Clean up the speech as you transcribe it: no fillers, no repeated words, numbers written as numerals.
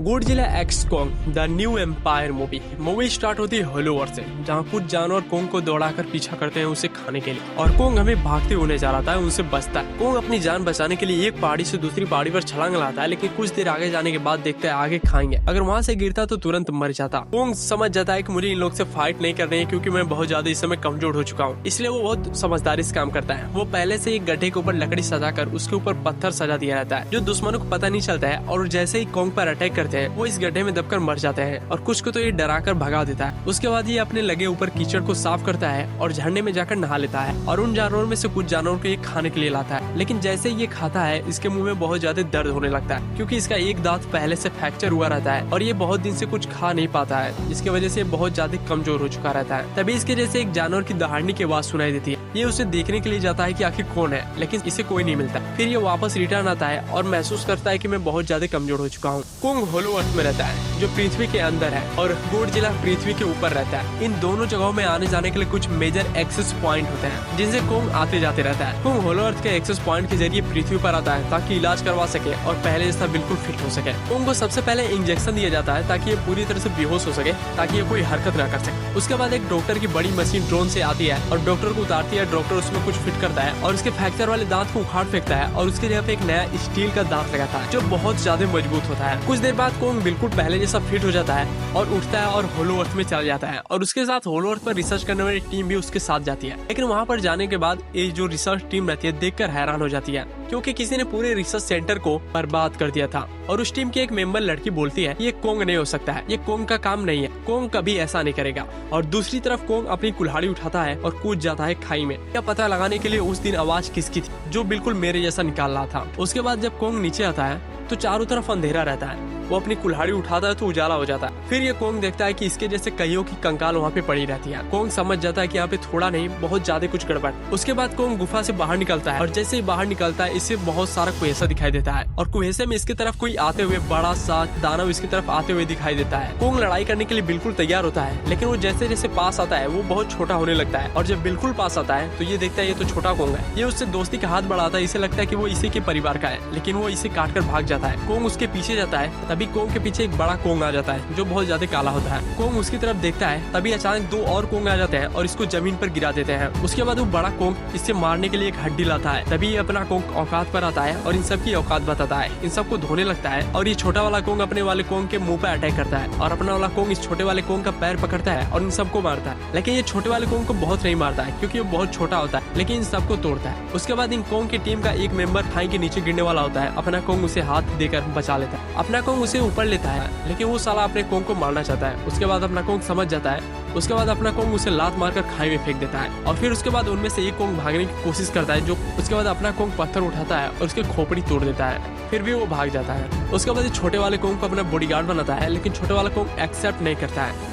Godzilla x Kong the new empire movie start होती है होलोवर्ल्ड से, जहाँ कुछ जानवर कोंग को दौड़ाकर पीछा करते हैं उसे खाने के लिए, और कोंग हमें भागते हुए नजर आता है, उनसे बचता है। कोंग अपनी जान बचाने के लिए एक पहाड़ी से दूसरी पहाड़ी पर छलांग लगाता है, लेकिन कुछ देर आगे जाने के बाद देखता है आगे खाएंगे, अगर वहाँ से गिरता तो तुरंत मर जाता। कोंग समझ जाता है कि मुझे इन लोग से फाइट नहीं करनी है, क्योंकि मैं बहुत ज्यादा इस समय कमजोर हो चुका हूँ, इसलिए वो बहुत समझदारी से काम करता है। वो पहले से एक गड्ढे के ऊपर लकड़ी सजाकर उसके ऊपर पत्थर सजा दिया रहता है, जो दुश्मनों को पता नहीं चलता है, और जैसे ही कोंग पर अटैक करते हैं वो इस गड्ढे में दबकर मर जाते हैं, और कुछ को तो ये डराकर भगा देता है। उसके बाद ये अपने लगे ऊपर कीचड़ को साफ करता है और झरने में जाकर नहा लेता है, और उन जानवरों में से कुछ जानवरों को ये खाने के लिए लाता है। लेकिन जैसे ये खाता है इसके मुंह में बहुत ज्यादा दर्द होने लगता है, क्योंकि इसका एक दांत पहले से फ्रैक्चर हुआ रहता है और ये बहुत दिन से कुछ खा नहीं पाता है, जिसकी वजह से बहुत ज्यादा कमजोर हो चुका रहता है। तभी इसके जैसे एक जानवर की दहाड़ने की आवाज सुनाई देती है। ये उसे देखने के लिए जाता है कि आखिर कौन है, लेकिन इसे कोई नहीं मिलता। फिर ये वापस रिटर्न आता है और महसूस करता है कि मैं बहुत ज्यादा कमजोर हो चुका हूँ। कोंग होलोवर्ल्ड में रहता है, जो पृथ्वी के अंदर है, और गॉडजिला पृथ्वी के ऊपर रहता है। इन दोनों जगहों में आने जाने के लिए कुछ मेजर एक्सेस पॉइंट होते हैं, जिनसे कोंग आते जाते रहता है। कोंग होलोवर्ल्ड के एक्सेस पॉइंट के जरिए पृथ्वी पर आता है ताकि इलाज करवा सके और पहले जैसा बिल्कुल फिट हो सके। कोंग को सबसे पहले इंजेक्शन दिया जाता है ताकि ये पूरी तरह से बेहोश हो सके, ताकि ये कोई हरकत न कर सके। उसके बाद एक डॉक्टर की बड़ी मशीन ड्रोन से आती है और डॉक्टर को उतारती है। डॉक्टर उसमें कुछ फिट करता है और उसके फ्रैक्चर वाले दांत को उखाड़ फेंकता है, और उसके जगह पे एक नया स्टील का दांत लगाता है, जो बहुत ज्यादा मजबूत होता है। कुछ देर बाद कोंग बिल्कुल पहले जैसा फिट हो जाता है और उठता है और होलोवर्ल्ड में चला जाता है, और उसके साथ होलोवर्ल्ड पर रिसर्च करने वाली टीम भी उसके साथ जाती है। लेकिन वहाँ पर जाने के बाद ये जो रिसर्च टीम रहती है देखकर हैरान हो जाती है, क्योंकि किसी ने पूरे रिसर्च सेंटर को बर्बाद कर दिया था। और उस टीम की एक मेंबर लड़की बोलती है ये कोंग नहीं हो सकता है, ये कोंग का काम नहीं है, कोंग कभी ऐसा नहीं करेगा। और दूसरी तरफ कोंग अपनी कुल्हाड़ी उठाता है और कूद जाता है खाई में, यह पता लगाने के लिए उस दिन आवाज किसकी थी, जो बिल्कुल मेरे जैसा निकाल रहा था। उसके बाद जब कोंग नीचे आता है तो चारों तरफ अंधेरा रहता है। वो अपनी कुल्हाड़ी उठाता है तो उजाला हो जाता है। फिर ये कोंग देखता है कि इसके जैसे कईयों की कंकाल वहाँ पे पड़ी रहती है। कोंग समझ जाता है कि यहाँ पे थोड़ा नहीं बहुत ज्यादा कुछ गड़बड़। उसके बाद कोंग गुफा से बाहर निकलता है, और जैसे ही बाहर निकलता है इससे बहुत सारा कुहेसा दिखाई देता है, और कुहेसे में इसकी तरफ कोई आते हुए बड़ा सा दानव इसकी तरफ आते हुए दिखाई देता है। कोंग लड़ाई करने के लिए बिल्कुल तैयार होता है, लेकिन वो जैसे जैसे पास आता है वो बहुत छोटा होने लगता है, और जब बिल्कुल पास आता है तो ये देखता है ये तो छोटा कोंग है। ये उससे दोस्ती का हाथ बढ़ाता है, इसे लगता है कि वो इसी के परिवार का है, लेकिन वो इसे काट कर भाग जाता है। कोंग उसके पीछे जाता है, तभी कोंग के पीछे एक बड़ा कोंग आ जाता है, जो बहुत ज्यादा काला होता है। कोंग उसकी तरफ देखता है, तभी अचानक दो और कोंग आ जाते हैं और इसको जमीन पर गिरा देते हैं। उसके बाद वो बड़ा कोंग इससे मारने के लिए एक हड्डी लाता है, तभी ये अपना कोंग औकात पर आता है और इन सब की औकात बताता है, इन सबको धोने लगता है। और ये छोटा वाला कोंग अपने वाले कोंग के मुंह पे अटैक करता है, और अपना वाला कोंग इस छोटे वाले कोंग का पैर पकड़ता है और इन सबको मारता है। लेकिन ये छोटे वाले कोंग को बहुत नहीं मारता है, क्योंकि वो बहुत छोटा होता है, लेकिन इन सबको तोड़ता है। उसके बाद इन कोंग की टीम का एक मेंबर खाई के नीचे गिरने वाला होता है, अपना कोंग उसे हाथ देकर बचा लेता है। अपना कोंग उसे ऊपर लेता है, लेकिन वो साला अपने कोंग को मारना चाहता है। उसके बाद अपना कोंग समझ जाता है, उसके बाद अपना कोंग उसे लात मारकर खाई में फेंक देता है, और फिर उसके बाद उनमें से एक कोंग भागने की कोशिश करता है, जो उसके बाद अपना कोंग पत्थर उठाता है और उसके खोपड़ी तोड़ देता है, फिर भी वो भाग जाता है। उसके बाद छोटे वाले कोंग को अपना बॉडीगार्ड बनाता है, लेकिन छोटे वाला कोंग एक्सेप्ट नहीं करता है।